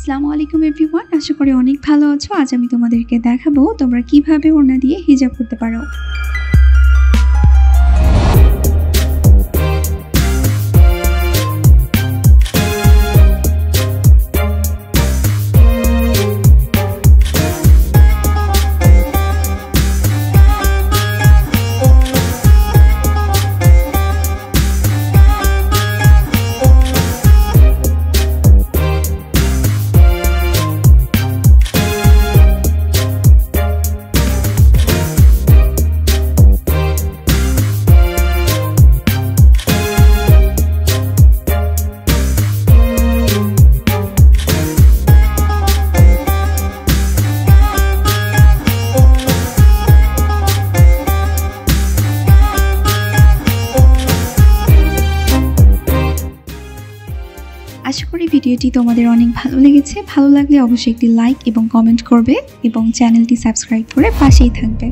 আসসালামু আলাইকুম এভরিওয়ান, আশা করি অনেক ভালো আছো। আজ আমি তোমাদেরকে দেখাবো তোমরা কিভাবে ওড়না দিয়ে হিজাব করতে পারো। আশা করি ভিডিওটি তোমাদের অনেক ভালো লেগেছে। ভালো লাগলে অবশ্যই একটি লাইক এবং কমেন্ট করবে এবং চ্যানেলটি সাবস্ক্রাইব করে পাশেই থাকবে।